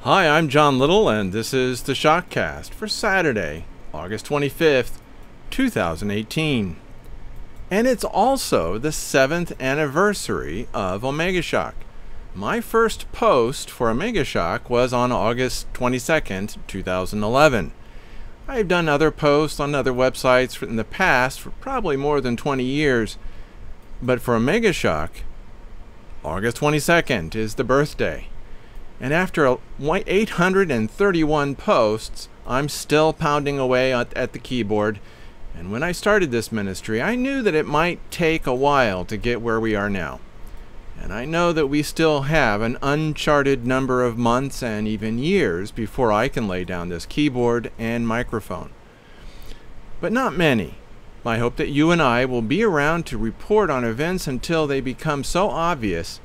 Hi, I'm John Little, and this is the Shockcast for Saturday, August 25th, 2018. And it's also the 7th anniversary of Omega Shock. My first post for Omega Shock was on August 22nd, 2011. I've done other posts on other websites in the past for probably more than 20 years, but for Omega Shock, August 22nd is the birthday. And after 831 posts, I'm still pounding away at the keyboard. And when I started this ministry, I knew that it might take a while to get where we are now. And I know that we still have an uncharted number of months and even years before I can lay down this keyboard and microphone. But not many. I hope that you and I will be around to report on events until they become so obvious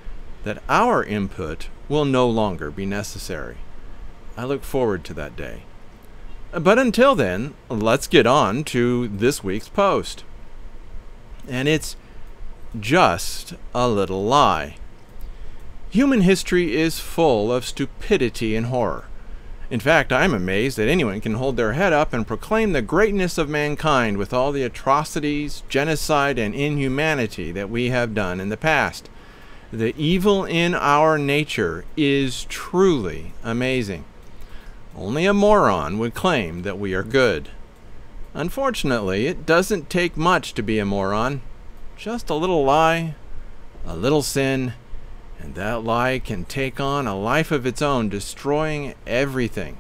that our input will no longer be necessary. I look forward to that day. But until then, let's get on to this week's post. And it's just a little lie. Human history is full of stupidity and horror. In fact, I'm amazed that anyone can hold their head up and proclaim the greatness of mankind with all the atrocities, genocide, and inhumanity that we have done in the past. The evil in our nature is truly amazing. Only a moron would claim that we are good. Unfortunately, it doesn't take much to be a moron. Just a little lie, a little sin, and that lie can take on a life of its own, destroying everything.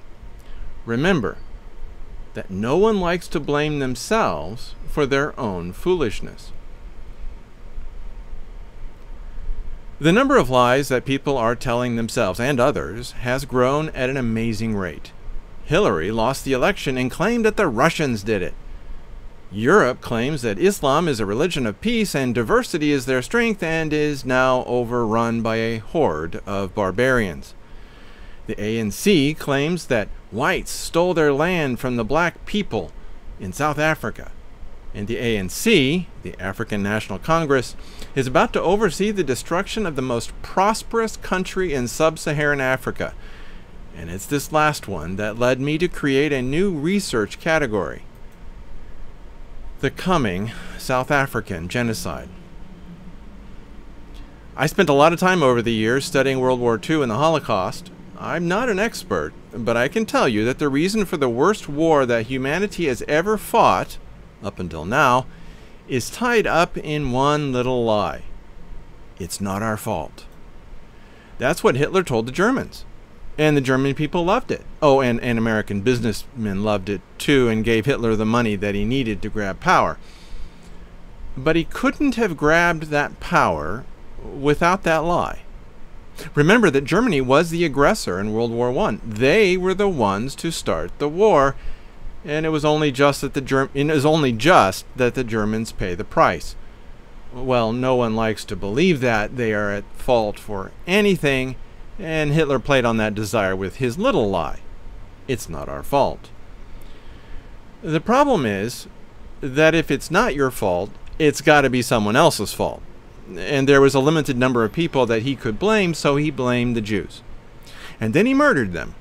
Remember that no one likes to blame themselves for their own foolishness. The number of lies that people are telling themselves and others has grown at an amazing rate. Hillary lost the election and claimed that the Russians did it. Europe claims that Islam is a religion of peace and diversity is their strength and is now overrun by a horde of barbarians. The ANC claims that whites stole their land from the black people in South Africa. And the ANC, the African National Congress, is about to oversee the destruction of the most prosperous country in sub-Saharan Africa. And it's this last one that led me to create a new research category: the coming South African genocide. I spent a lot of time over the years studying World War II and the Holocaust. I'm not an expert, but I can tell you that the reason for the worst war that humanity has ever fought up until now, is tied up in one little lie. It's not our fault. That's what Hitler told the Germans. And the German people loved it. Oh, and American businessmen loved it too and gave Hitler the money that he needed to grab power. But he couldn't have grabbed that power without that lie. Remember that Germany was the aggressor in World War I. They were the ones to start the war. And it was only just that the Germans pay the price. Well, no one likes to believe that they are at fault for anything, and Hitler played on that desire with his little lie. It's not our fault. The problem is that if it's not your fault, it's got to be someone else's fault. And there was a limited number of people that he could blame, so he blamed the Jews. And then he murdered them.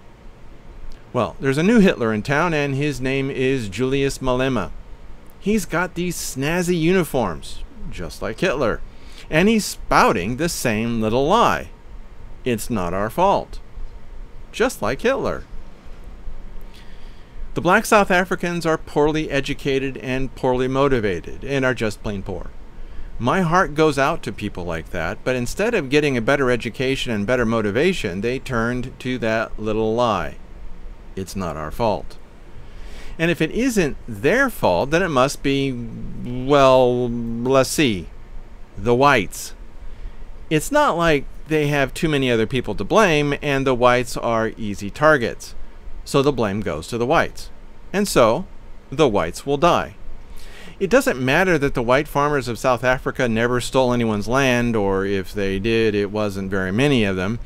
Well, there's a new Hitler in town, and his name is Julius Malema. He's got these snazzy uniforms, just like Hitler, and he's spouting the same little lie. It's not our fault, just like Hitler. The black South Africans are poorly educated and poorly motivated, and are just plain poor. My heart goes out to people like that, but instead of getting a better education and better motivation, they turned to that little lie. It's not our fault. And if it isn't their fault, then it must be, well, let's see, the whites. It's not like they have too many other people to blame and the whites are easy targets. So the blame goes to the whites. And so the whites will die. It doesn't matter that the white farmers of South Africa never stole anyone's land, or if they did, it wasn't very many of them.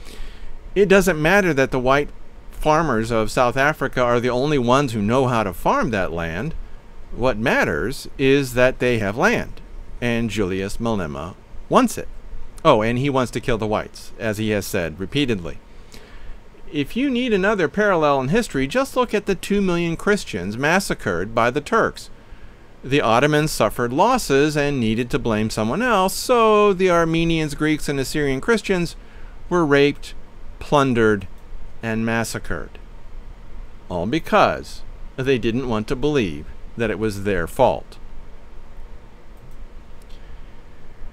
It doesn't matter that the white farmers of South Africa are the only ones who know how to farm that land. What matters is that they have land, and Julius Malema wants it. Oh, and he wants to kill the whites, as he has said repeatedly. If you need another parallel in history, just look at the 2 million Christians massacred by the Turks. The Ottomans suffered losses and needed to blame someone else, so the Armenians, Greeks, and Assyrian Christians were raped, plundered, and massacred. All because they didn't want to believe that it was their fault.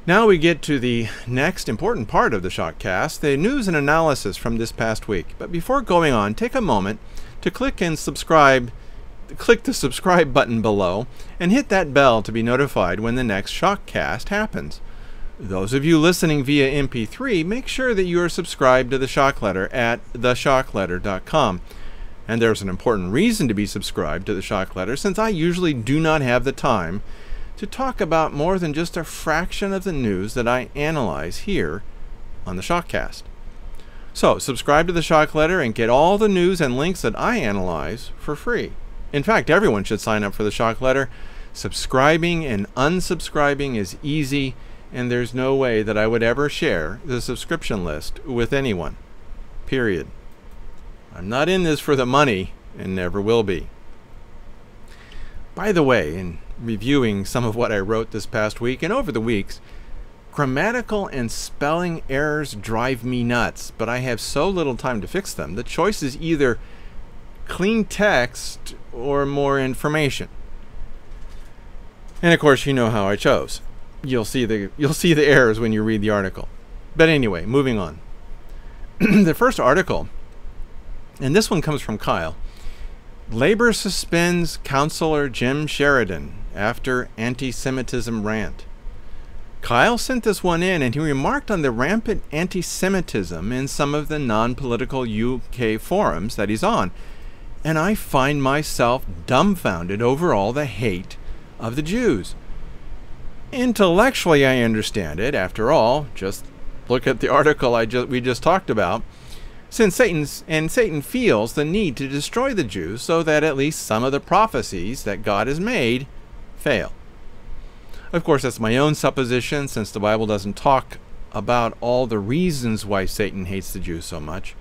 Now we get to the next important part of the Shockcast, the news and analysis from this past week. But before going on, take a moment to click the subscribe button below and hit that bell to be notified when the next Shockcast happens. Those of you listening via MP3, make sure that you are subscribed to the Shock Letter at theshockletter.com. And there's an important reason to be subscribed to the Shock Letter, since I usually do not have the time to talk about more than just a fraction of the news that I analyze here on the Shockcast. So, subscribe to the Shock Letter and get all the news and links that I analyze for free. In fact, everyone should sign up for the Shock Letter. Subscribing and unsubscribing is easy, and there's no way that I would ever share the subscription list with anyone. Period. I'm not in this for the money, and never will be. By the way, in reviewing some of what I wrote this past week and over the weeks, grammatical and spelling errors drive me nuts, but I have so little time to fix them. The choice is either clean text or more information. And of course, you know how I chose. You'll see the errors when you read the article. But anyway, moving on. The first article, and this one comes from Kyle. Labor suspends Councilor Jim Sheridan after anti-Semitism rant. Kyle sent this one in, and he remarked on the rampant anti-Semitism in some of the non-political UK forums that he's on. And I find myself dumbfounded over all the hate of the Jews. Intellectually, I understand it. After all, just look at the article we just talked about. Since Satan feels the need to destroy the Jews so that at least some of the prophecies that God has made fail. Of course, that's my own supposition, since the Bible doesn't talk about all the reasons why Satan hates the Jews so much.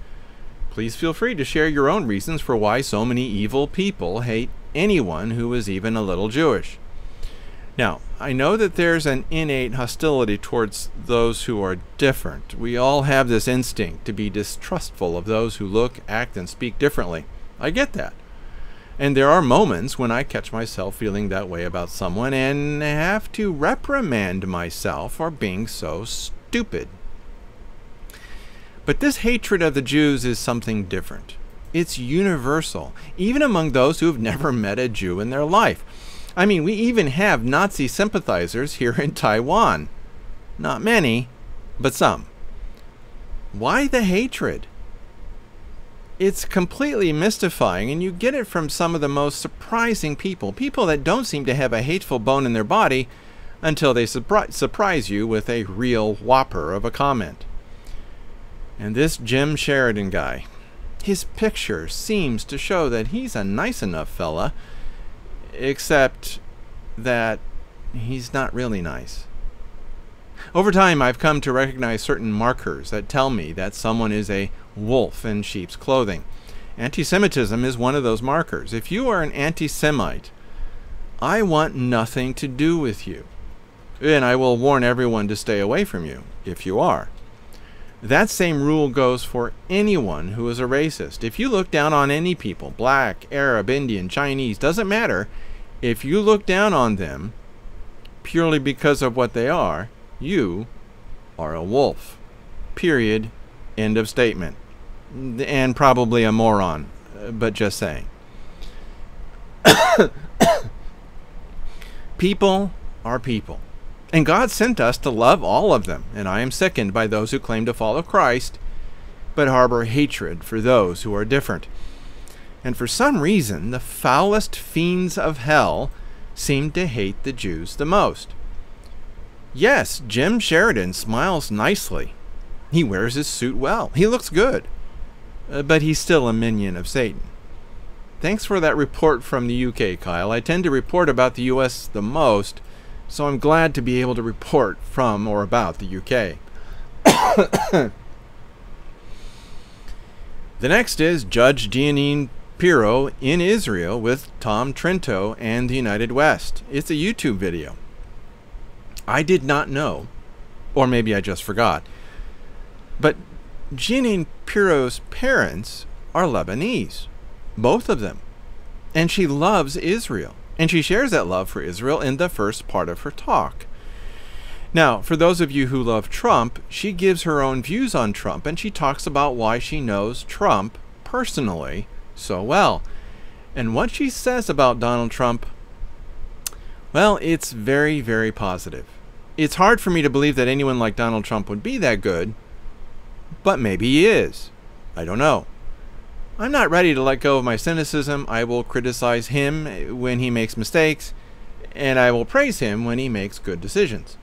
Please feel free to share your own reasons for why so many evil people hate anyone who is even a little Jewish. Now, I know that there's an innate hostility towards those who are different. We all have this instinct to be distrustful of those who look, act, and speak differently. I get that. And there are moments when I catch myself feeling that way about someone and have to reprimand myself for being so stupid. But this hatred of the Jews is something different. It's universal, even among those who have never met a Jew in their life. I mean, we even have Nazi sympathizers here in Taiwan. Not many, but some. Why the hatred? It's completely mystifying, and you get it from some of the most surprising people. People that don't seem to have a hateful bone in their body until they surprise you with a real whopper of a comment. And this Jim Sheridan guy, his picture seems to show that he's a nice enough fella, except that he's not really nice. Over time, I've come to recognize certain markers that tell me that someone is a wolf in sheep's clothing. Anti-Semitism is one of those markers. If you are an anti-Semite, I want nothing to do with you. And I will warn everyone to stay away from you, if you are. That same rule goes for anyone who is a racist. If you look down on any people, black, Arab, Indian, Chinese, doesn't matter. If you look down on them purely because of what they are, you are a wolf. Period. End of statement. And probably a moron, but just saying. People are people. And God sent us to love all of them, and I am sickened by those who claim to follow Christ, but harbor hatred for those who are different. And for some reason, the foulest fiends of hell seem to hate the Jews the most. Yes, Jim Sheridan smiles nicely. He wears his suit well. He looks good. But he's still a minion of Satan. Thanks for that report from the UK, Kyle. I tend to report about the US the most, so I'm glad to be able to report from or about the UK. The next is Judge Jeanine Pirro in Israel with Tom Trento and the United West. It's a YouTube video. I did not know, or maybe I just forgot, but Jeanine Pirro's parents are Lebanese, both of them. And she loves Israel. And she shares that love for Israel in the first part of her talk. Now, for those of you who love Trump, she gives her own views on Trump, and she talks about why she knows Trump personally so well. And what she says about Donald Trump, well, it's very, very positive. It's hard for me to believe that anyone like Donald Trump would be that good, but maybe he is. I don't know. I'm not ready to let go of my cynicism. I will criticize him when he makes mistakes, and I will praise him when he makes good decisions.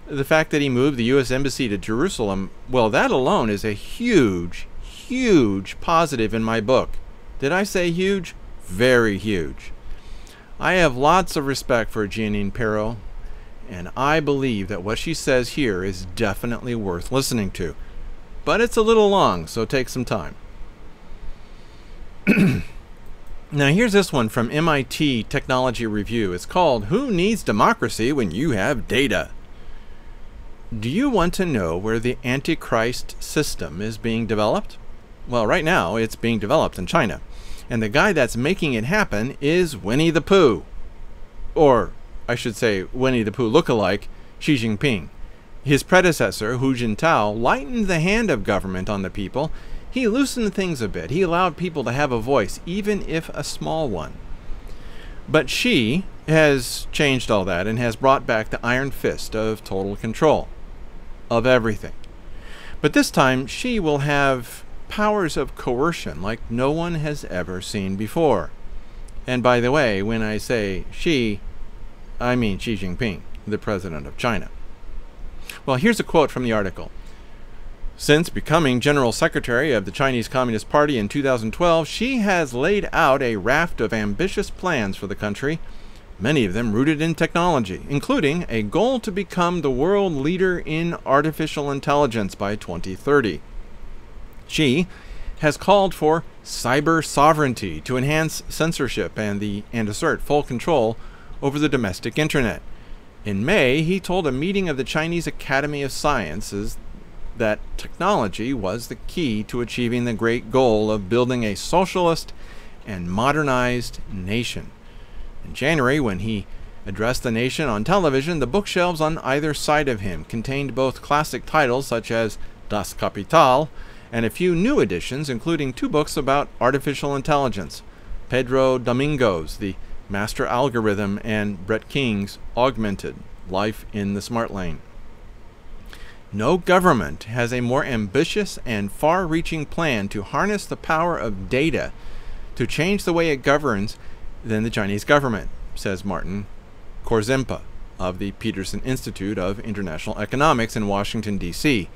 The fact that he moved the U.S. Embassy to Jerusalem, well, that alone is a huge, huge positive in my book. Did I say huge? Very huge. I have lots of respect for Jeanine Pirro, and I believe that what she says here is definitely worth listening to. But it's a little long, so take some time. Now here's this one from MIT Technology Review. It's called, "Who Needs Democracy When You Have Data?" Do you want to know where the Antichrist system is being developed? Well, right now it's being developed in China. And the guy that's making it happen is Winnie the Pooh. Or, I should say, Winnie the Pooh lookalike, Xi Jinping. His predecessor, Hu Jintao, lightened the hand of government on the people. He loosened things a bit. He allowed people to have a voice, even if a small one. But Xi has changed all that and has brought back the iron fist of total control of everything. But this time, Xi will have powers of coercion like no one has ever seen before. And by the way, when I say Xi, I mean Xi Jinping, the president of China. Well, here's a quote from the article. Since becoming General Secretary of the Chinese Communist Party in 2012, Xi has laid out a raft of ambitious plans for the country, many of them rooted in technology, including a goal to become the world leader in artificial intelligence by 2030. Xi has called for cyber sovereignty to enhance censorship and assert full control over the domestic internet. In May, he told a meeting of the Chinese Academy of Sciences that technology was the key to achieving the great goal of building a socialist and modernized nation. In January, when he addressed the nation on television, the bookshelves on either side of him contained both classic titles such as Das Kapital and a few new editions, including 2 books about artificial intelligence, Pedro Domingo's The Master Algorithm and Brett King's Augmented Life in the Smart Lane. No government has a more ambitious and far-reaching plan to harness the power of data to change the way it governs than the Chinese government, says Martin Korzempa of the Peterson Institute of International Economics in Washington, D.C.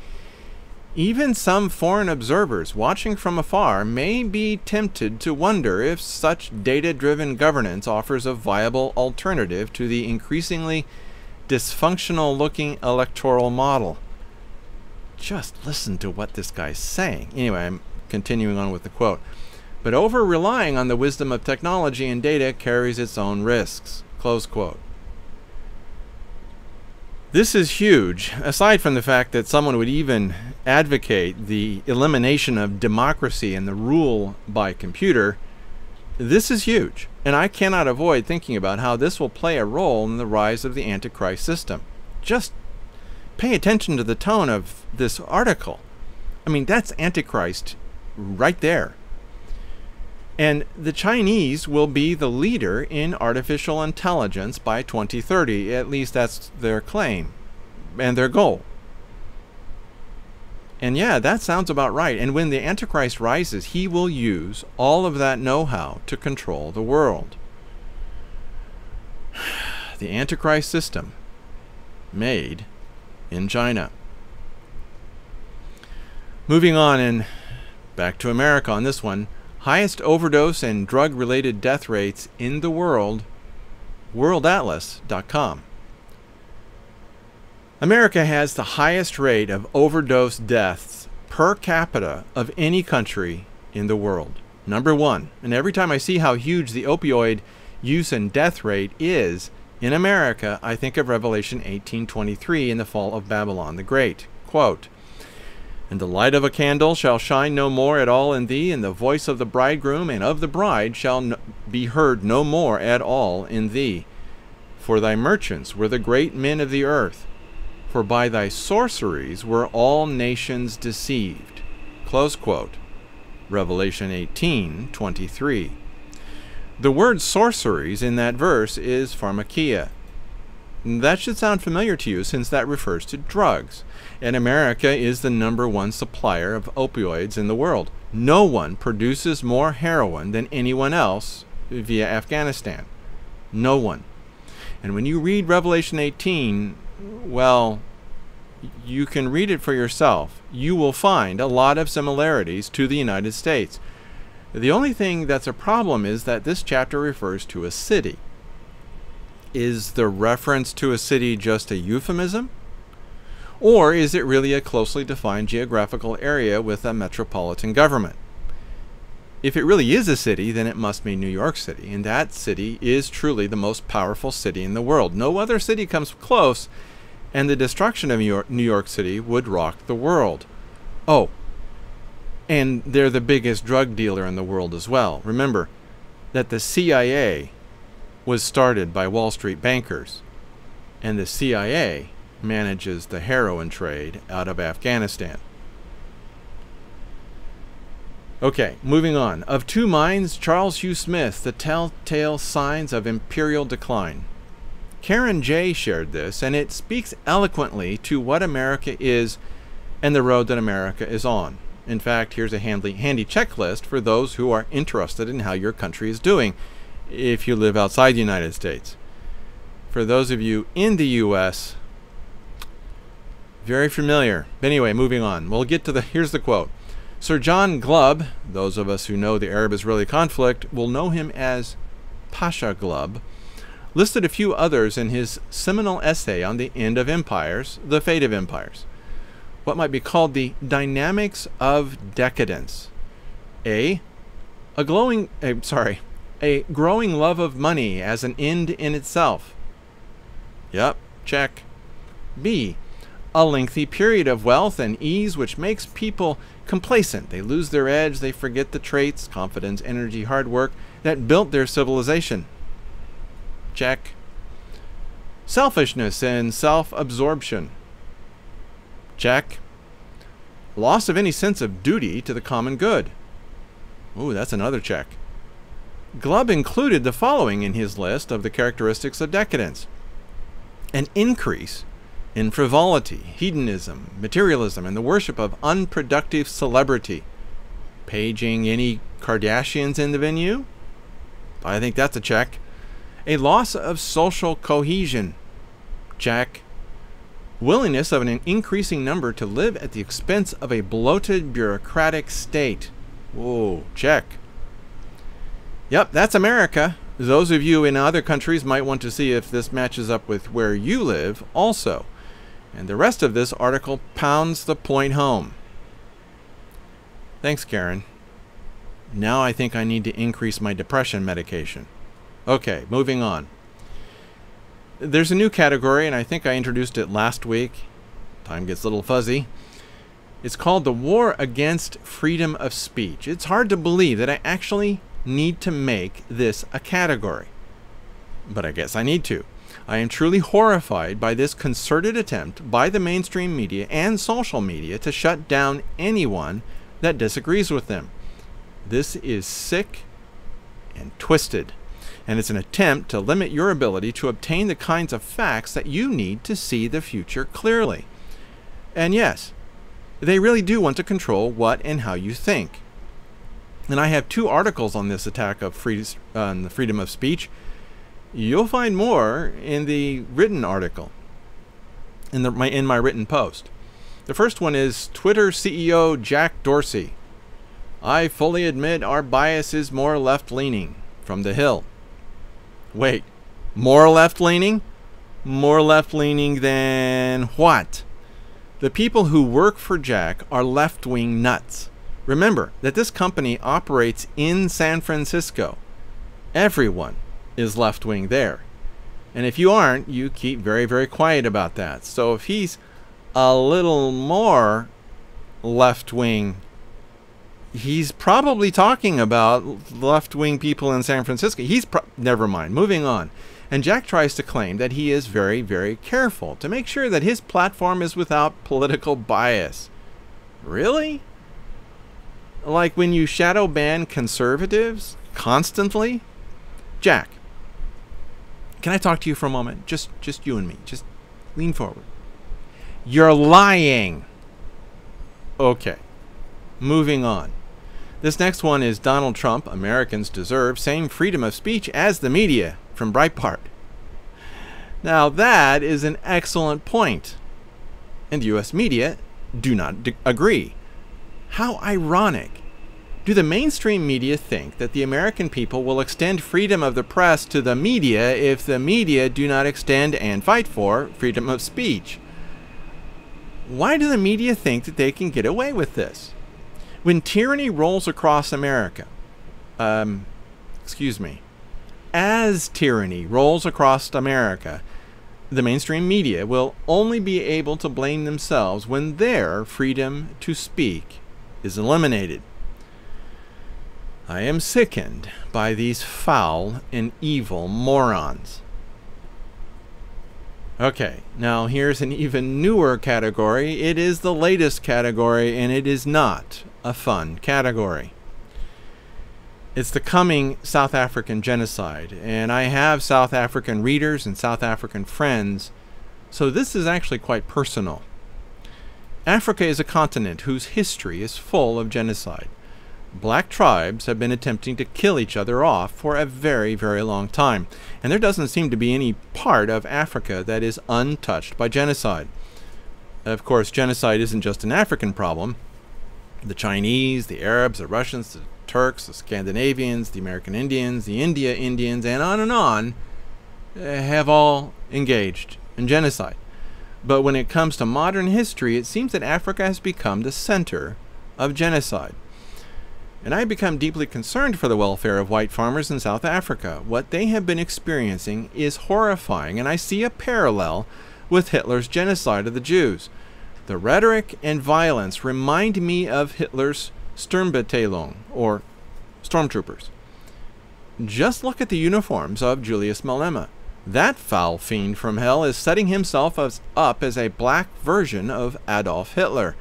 Even some foreign observers watching from afar may be tempted to wonder if such data-driven governance offers a viable alternative to the increasingly dysfunctional-looking electoral model. Just listen to what this guy's saying. Anyway, I'm continuing on with the quote. But over-relying on the wisdom of technology and data carries its own risks. Close quote. This is huge, aside from the fact that someone would even advocate the elimination of democracy and the rule by computer. This is huge, and I cannot avoid thinking about how this will play a role in the rise of the Antichrist system. Just pay attention to the tone of this article. I mean, that's Antichrist right there. And the Chinese will be the leader in artificial intelligence by 2030. At least that's their claim and their goal. And yeah, that sounds about right. And when the Antichrist rises, he will use all of that know-how to control the world. The Antichrist system made in China. Moving on and back to America on this one. Highest overdose and drug-related death rates in the world, worldatlas.com. America has the highest rate of overdose deaths per capita of any country in the world. Number one. And every time I see how huge the opioid use and death rate is in America, I think of Revelation 18:23 in the fall of Babylon the Great. Quote, "And the light of a candle shall shine no more at all in thee, and the voice of the bridegroom and of the bride shall be heard no more at all in thee. For thy merchants were the great men of the earth, for by thy sorceries were all nations deceived." Close quote. Revelation 18:23. The word sorceries in that verse is pharmakia. That should sound familiar to you since that refers to drugs. And America is the #1 supplier of opioids in the world. No one produces more heroin than anyone else via Afghanistan. No one. And when you read Revelation 18, well, you can read it for yourself. You will find a lot of similarities to the United States. The only thing that's a problem is that this chapter refers to a city. Is the reference to a city just a euphemism? Or is it really a closely defined geographical area with a metropolitan government? If it really is a city, then it must mean New York City, and that city is truly the most powerful city in the world. No other city comes close, and the destruction of New York City would rock the world. Oh, and they're the biggest drug dealer in the world as well. Remember that the CIA was started by Wall Street bankers, and the CIA manages the heroin trade out of Afghanistan. Okay, moving on. Of Two Minds, Charles Hugh Smith, The Telltale Signs of Imperial Decline. Karen J. shared this, and it speaks eloquently to what America is and the road that America is on. In fact, here's a handy checklist for those who are interested in how your country is doing if you live outside the United States. For those of you in the U.S., very familiar. But anyway, moving on. We'll get to here's the quote. Sir John Glubb, those of us who know the Arab-Israeli conflict will know him as Pasha Glubb, listed a few others in his seminal essay on the end of empires, the fate of empires. What might be called the dynamics of decadence. A growing love of money as an end in itself. Yep, check. B, a lengthy period of wealth and ease which makes people complacent. They lose their edge, they forget the traits, confidence, energy, hard work that built their civilization. Check. Selfishness and self-absorption. Check. Loss of any sense of duty to the common good. Ooh, that's another check. Glubb included the following in his list of the characteristics of decadence. An increase in frivolity, hedonism, materialism, and the worship of unproductive celebrity. Paging any Kardashians in the venue? I think that's a check. A loss of social cohesion. Check. Willingness of an increasing number to live at the expense of a bloated bureaucratic state. Whoa, check. Yep, that's America. Those of you in other countries might want to see if this matches up with where you live also. And the rest of this article pounds the point home. Thanks, Karen. Now I think I need to increase my depression medication. Okay, moving on. There's a new category, and I think I introduced it last week. Time gets a little fuzzy. It's called the War Against Freedom of Speech. It's hard to believe that I actually need to make this a category. But I guess I need to. I am truly horrified by this concerted attempt by the mainstream media and social media to shut down anyone that disagrees with them. This is sick and twisted. And it's an attempt to limit your ability to obtain the kinds of facts that you need to see the future clearly. And yes, they really do want to control what and how you think. And I have 2 articles on this attack of the freedom of speech. You'll find more in the written article, in my written post. The first one is Twitter CEO Jack Dorsey. I fully admit our bias is more left-leaning, from The Hill. Wait, more left-leaning? More left-leaning than what? The people who work for Jack are left-wing nuts. Remember that this company operates in San Francisco. Everyone is left-wing there. And if you aren't, you keep very, very quiet about that. So if he's a little more left-wing, he's probably talking about left-wing people in San Francisco. Never mind, moving on. And Jack tries to claim that he is very, very careful to make sure that his platform is without political bias. Really? Like when you shadow ban conservatives constantly? Jack, can I talk to you for a moment? Just you and me. Just lean forward. You're lying. Okay. Moving on. This next one is Donald Trump. Americans deserve same freedom of speech as the media, from Breitbart. Now that is an excellent point. And the U.S. media do not agree. How ironic. Do the mainstream media think that the American people will extend freedom of the press to the media if the media do not extend and fight for freedom of speech? Why do the media think that they can get away with this? When tyranny rolls across America, as tyranny rolls across America, the mainstream media will only be able to blame themselves when their freedom to speak is eliminated. I am sickened by these foul and evil morons. Okay, now here's an even newer category. It is the latest category, and it is not a fun category. It's the coming South African genocide, and I have South African readers and South African friends, so this is actually quite personal. Africa is a continent whose history is full of genocide. Black tribes have been attempting to kill each other off for a very, very long time, and there doesn't seem to be any part of Africa that is untouched by genocide. Of course, genocide isn't just an African problem. The Chinese, the Arabs, the Russians, the Turks, the Scandinavians, the American Indians, the India Indians, and on, have all engaged in genocide. But when it comes to modern history, it seems that Africa has become the center of genocide. And I have become deeply concerned for the welfare of white farmers in South Africa. What they have been experiencing is horrifying, and I see a parallel with Hitler's genocide of the Jews. The rhetoric and violence remind me of Hitler's Sturmbataillon, or stormtroopers. Just look at the uniforms of Julius Malema. That foul fiend from hell is setting himself up as a black version of Adolf Hitler.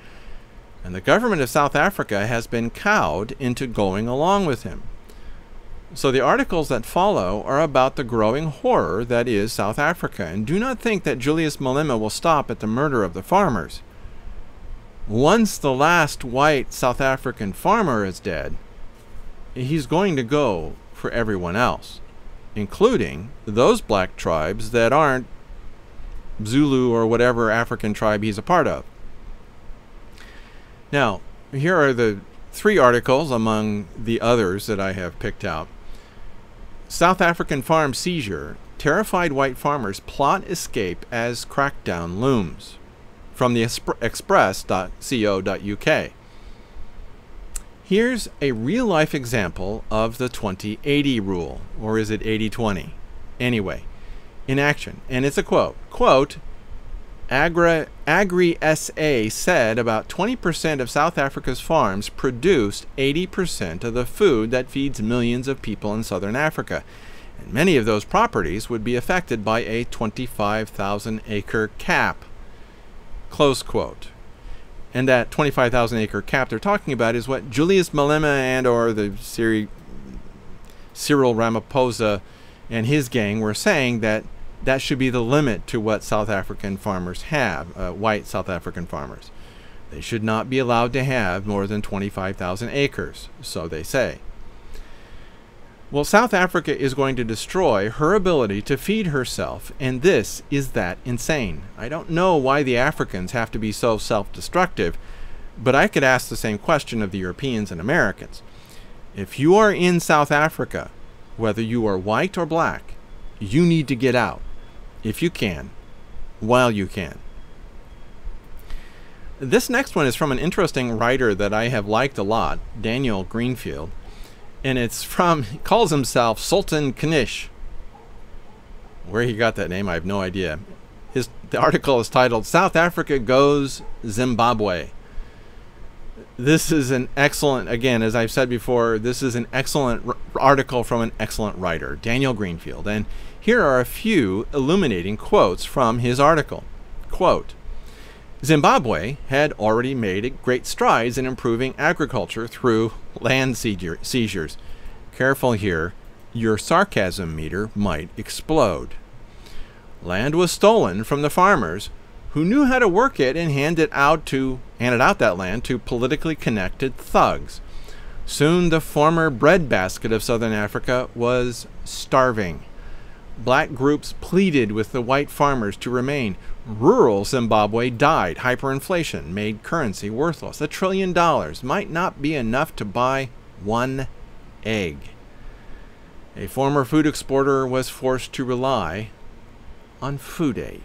And the government of South Africa has been cowed into going along with him. So the articles that follow are about the growing horror that is South Africa, and do not think that Julius Malema will stop at the murder of the farmers. Once the last white South African farmer is dead, he's going to go for everyone else, including those black tribes that aren't Zulu or whatever African tribe he's a part of. Now, here are the 3 articles among the others that I have picked out. South African farm seizure. Terrified white farmers plot escape as crackdown looms. From the express.co.uk. Here's a real-life example of the 20-80 rule. Or is it 80-20? Anyway, in action. And it's a quote. Quote, Agri-SA said about 20% of South Africa's farms produced 80% of the food that feeds millions of people in southern Africa. And many of those properties would be affected by a 25,000-acre cap. Close quote. And that 25,000-acre cap they're talking about is what Julius Malema and or the Cyril Ramaphosa and his gang were saying, that should be the limit to what South African farmers have, white South African farmers. They should not be allowed to have more than 25,000 acres, so they say. Well, South Africa is going to destroy her ability to feed herself, and this is that insane. I don't know why the Africans have to be so self-destructive, but I could ask the same question of the Europeans and Americans. If you are in South Africa, whether you are white or black, you need to get out, if you can, while you can. This next one is from an interesting writer that I have liked a lot, Daniel Greenfield. And it's from, he calls himself Sultan Kanish. Where he got that name, I have no idea. The article is titled, South Africa Goes Zimbabwe. This is an excellent, again, as I've said before, this is an excellent article from an excellent writer, Daniel Greenfield. And here are a few illuminating quotes from his article. Quote, Zimbabwe had already made great strides in improving agriculture through land seizures. Careful here, your sarcasm meter might explode. Land was stolen from the farmers who knew how to work it and handed out that land to politically connected thugs. Soon the former breadbasket of southern Africa was starving. Black groups pleaded with the white farmers to remain. Rural Zimbabwe died. Hyperinflation made currency worthless. $1 trillion might not be enough to buy one egg. A former food exporter was forced to rely on food aid.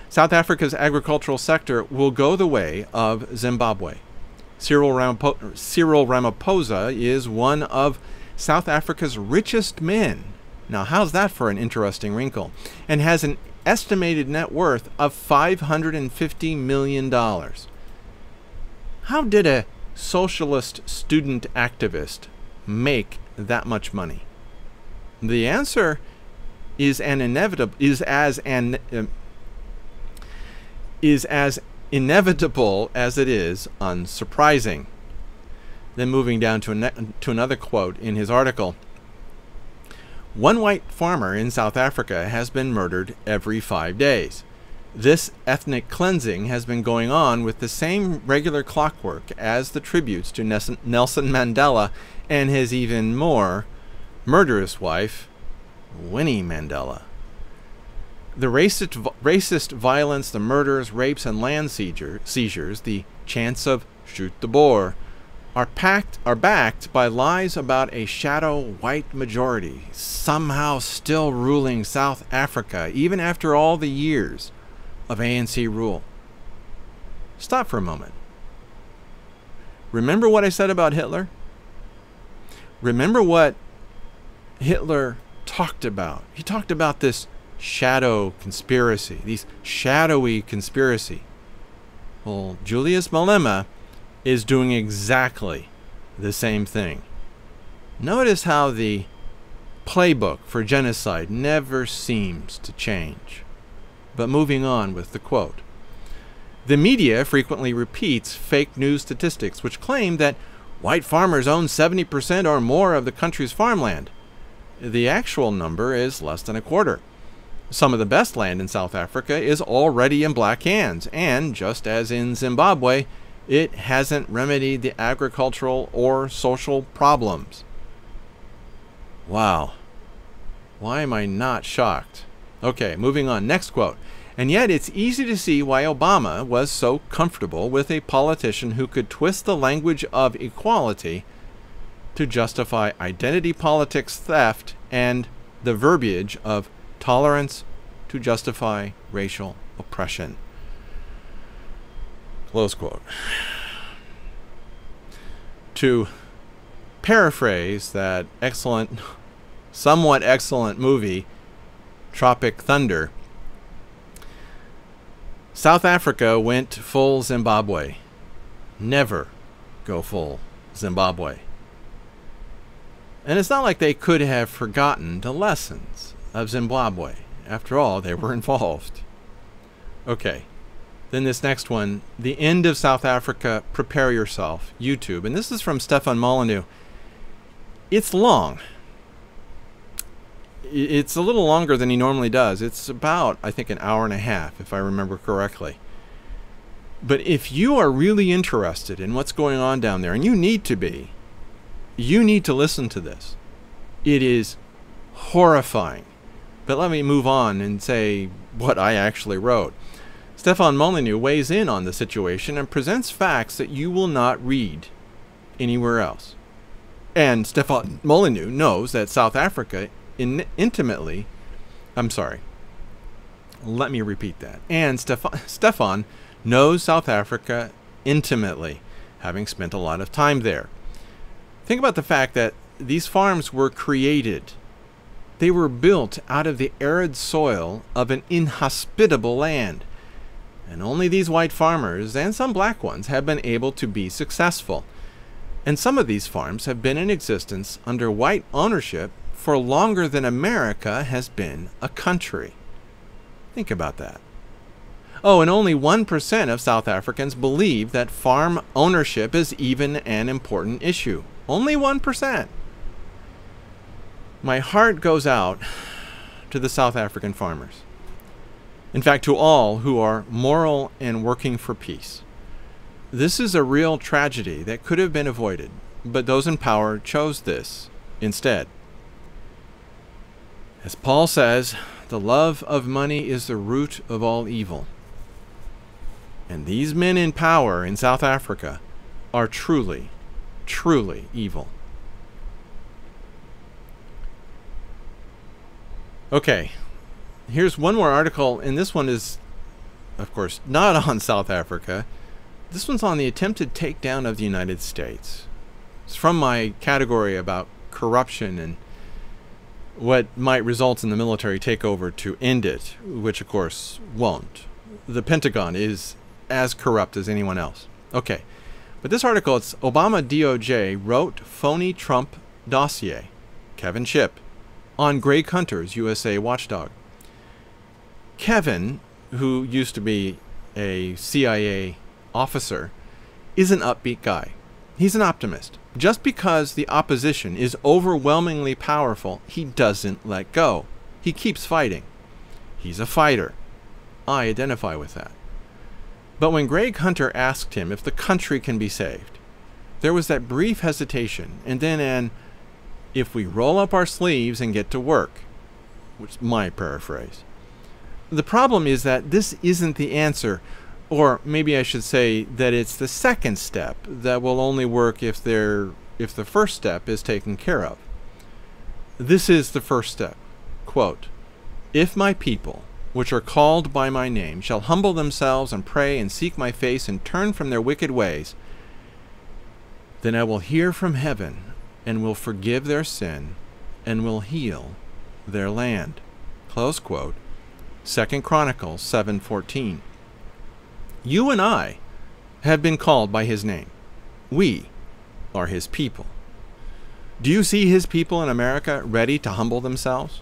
South Africa's agricultural sector will go the way of Zimbabwe. Cyril Ramaphosa is one of South Africa's richest men. Now, how's that for an interesting wrinkle? And has an estimated net worth of $550 million. How did a socialist student activist make that much money? The answer is as inevitable as it is unsurprising. Then moving down to another quote in his article. One white farmer in South Africa has been murdered every 5 days. This ethnic cleansing has been going on with the same regular clockwork as the tributes to Nelson Mandela and his even more murderous wife, Winnie Mandela. The racist violence, the murders, rapes, and land seizures, the chants of shoot the Boer, are backed by lies about a shadow white majority somehow still ruling South Africa even after all the years of ANC rule. Stop for a moment. Remember what I said about Hitler? Remember what Hitler talked about. He talked about this shadow conspiracy, these shadowy conspiracy. Well, Julius Malema is doing exactly the same thing. Notice how the playbook for genocide never seems to change. But moving on with the quote. The media frequently repeats fake news statistics which claim that white farmers own 70% or more of the country's farmland. The actual number is less than a quarter. Some of the best land in South Africa is already in black hands, and just as in Zimbabwe, it hasn't remedied the agricultural or social problems. Wow. Why am I not shocked? Okay, moving on. Next quote. And yet it's easy to see why Obama was so comfortable with a politician who could twist the language of equality to justify identity politics theft and the verbiage of tolerance to justify racial oppression. Close quote. To paraphrase that excellent, somewhat excellent movie, Tropic Thunder, South Africa went full Zimbabwe. Never go full Zimbabwe. And it's not like they could have forgotten the lessons of Zimbabwe. After all, they were involved. Okay. Then this next one, The End of South Africa, Prepare Yourself, YouTube. And this is from Stefan Molyneux. It's long. It's a little longer than he normally does. It's about, I think, an hour and a half, if I remember correctly. But if you are really interested in what's going on down there, and you need to be, you need to listen to this. It is horrifying. But let me move on and say what I actually wrote. Stefan Molyneux weighs in on the situation and presents facts that you will not read anywhere else. And Stefan Molyneux knows that South Africa let me repeat that. And Stefan knows South Africa intimately, having spent a lot of time there. Think about the fact that these farms were created. They were built out of the arid soil of an inhospitable land. And only these white farmers, and some black ones, have been able to be successful. And some of these farms have been in existence under white ownership for longer than America has been a country. Think about that. Oh, and only 1% of South Africans believe that farm ownership is even an important issue. Only 1%. My heart goes out to the South African farmers. In fact, to all who are moral and working for peace. This is a real tragedy that could have been avoided, but those in power chose this instead. As Paul says, the love of money is the root of all evil. And these men in power in South Africa are truly, truly evil. Okay, here's one more article, and this one is, of course, not on South Africa. This one's on the attempted takedown of the United States. It's from my category about corruption and what might result in the military takeover to end it, which of course won't. The Pentagon is as corrupt as anyone else. Okay, but this article, it's Obama DOJ wrote phony Trump dossier, Kevin Shipp, on Greg Hunter's USA watchdog. Kevin, who used to be a CIA officer, is an upbeat guy. He's an optimist. Just because the opposition is overwhelmingly powerful, he doesn't let go. He keeps fighting. He's a fighter. I identify with that. But when Greg Hunter asked him if the country can be saved, there was that brief hesitation, and then an, if we roll up our sleeves and get to work, which is my paraphrase. The problem is that this isn't the answer, or maybe I should say that it's the second step that will only work if the first step is taken care of. This is the first step. Quote, "If my people, which are called by my name, shall humble themselves and pray and seek my face and turn from their wicked ways, then I will hear from heaven and will forgive their sin and will heal their land." Close quote. 2 Chronicles 7:14. You and I have been called by his name. We are his people. Do you see his people in America ready to humble themselves?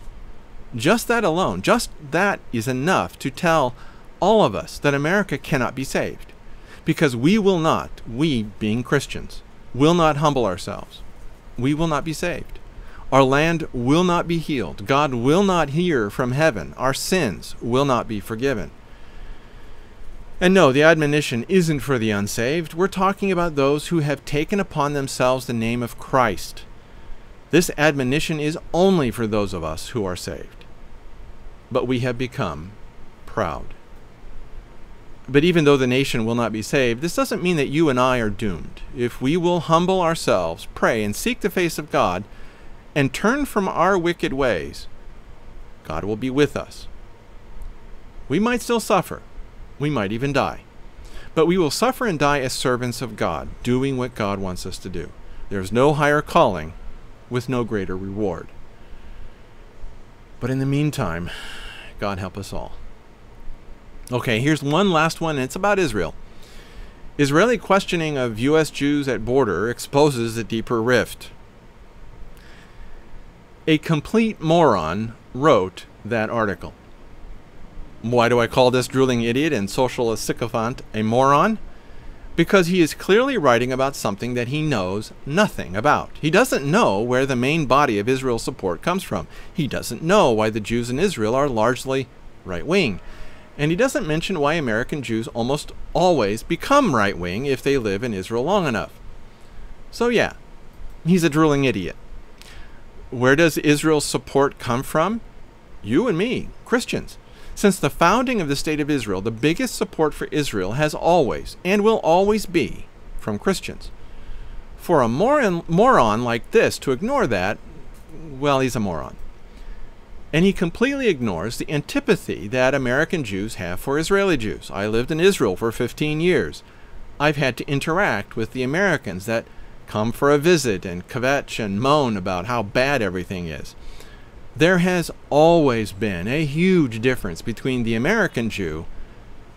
Just that alone, just that is enough to tell all of us that America cannot be saved. Because we will not, we being Christians, will not humble ourselves. We will not be saved. Our land will not be healed. God will not hear from heaven. Our sins will not be forgiven. And no, the admonition isn't for the unsaved. We're talking about those who have taken upon themselves the name of Christ. This admonition is only for those of us who are saved. But we have become proud. But even though the nation will not be saved, this doesn't mean that you and I are doomed. If we will humble ourselves, pray, and seek the face of God, and turn from our wicked ways, God will be with us. We might still suffer. We might even die. But we will suffer and die as servants of God, doing what God wants us to do. There is no higher calling with no greater reward. But in the meantime, God help us all. Okay, here's one last one, and it's about Israel. Israeli questioning of U.S. Jews at border exposes a deeper rift. A complete moron wrote that article. Why do I call this drooling idiot and socialist sycophant a moron? Because he is clearly writing about something that he knows nothing about. He doesn't know where the main body of Israel's support comes from. He doesn't know why the Jews in Israel are largely right-wing. And he doesn't mention why American Jews almost always become right-wing if they live in Israel long enough. So yeah, he's a drooling idiot. Where does Israel's support come from? You and me, Christians. Since the founding of the State of Israel, the biggest support for Israel has always and will always be from Christians. For a moron like this to ignore that, well, he's a moron. And he completely ignores the antipathy that American Jews have for Israeli Jews. I lived in Israel for 15 years. I've had to interact with the Americans that come for a visit and kvetch and moan about how bad everything is. There has always been a huge difference between the American Jew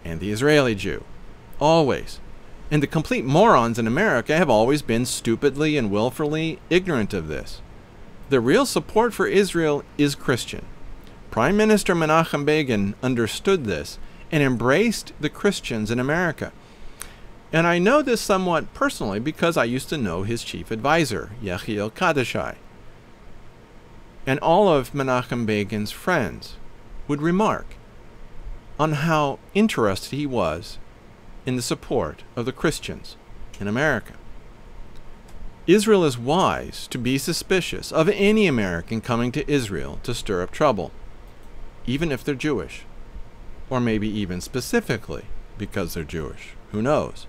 and the Israeli Jew. Always. And the complete morons in America have always been stupidly and willfully ignorant of this. The real support for Israel is Christian. Prime Minister Menachem Begin understood this and embraced the Christians in America. And I know this somewhat personally because I used to know his chief advisor, Ezekiel Kadeshai. And all of Menachem Begin's friends would remark on how interested he was in the support of the Christians in America. Israel is wise to be suspicious of any American coming to Israel to stir up trouble, even if they're Jewish, or maybe even specifically because they're Jewish. Who knows?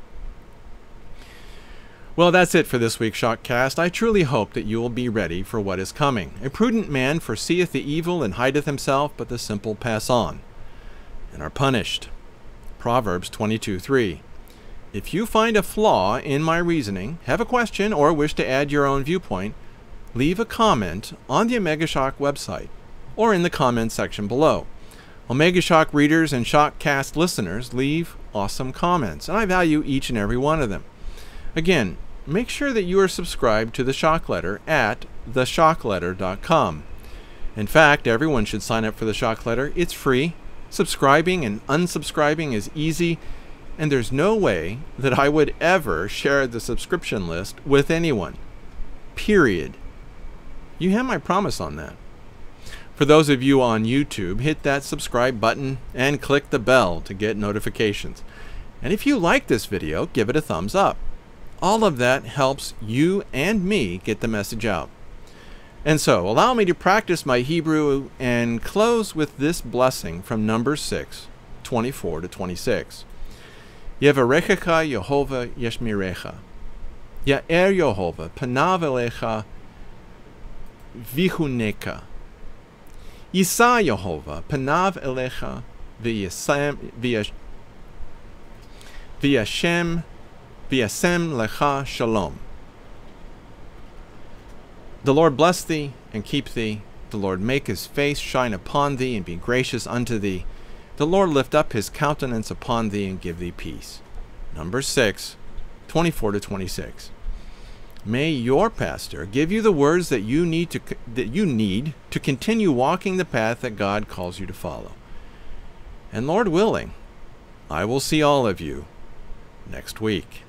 Well, that's it for this week's Shockcast. I truly hope that you will be ready for what is coming. A prudent man foreseeth the evil and hideth himself, but the simple pass on and are punished. Proverbs 22:3. If you find a flaw in my reasoning, have a question, or wish to add your own viewpoint, leave a comment on the Omega Shock website or in the comments section below. Omega Shock readers and Shockcast listeners leave awesome comments, and I value each and every one of them. Again, make sure that you are subscribed to the Shock Letter at theshockletter.com. In fact, everyone should sign up for the Shock Letter. It's free. Subscribing and unsubscribing is easy, and there's no way that I would ever share the subscription list with anyone. Period. You have my promise on that. For those of you on YouTube, hit that subscribe button and click the bell to get notifications. And if you like this video, give it a thumbs up. All of that helps you and me get the message out. And so, allow me to practice my Hebrew and close with this blessing from Numbers 6, 24-26. Yevarechecha Yehovah Yeshmirecha. Ya'er Yehovah Panav Elecha Vihuneka. Yisa Yehovah Panav Elecha V'yashem Lecha Shalom. The Lord bless thee and keep thee. The Lord make his face shine upon thee and be gracious unto thee. The Lord lift up his countenance upon thee and give thee peace. Numbers 6, 24-26. May your pastor give you the words that you need to continue walking the path that God calls you to follow. And Lord willing, I will see all of you next week.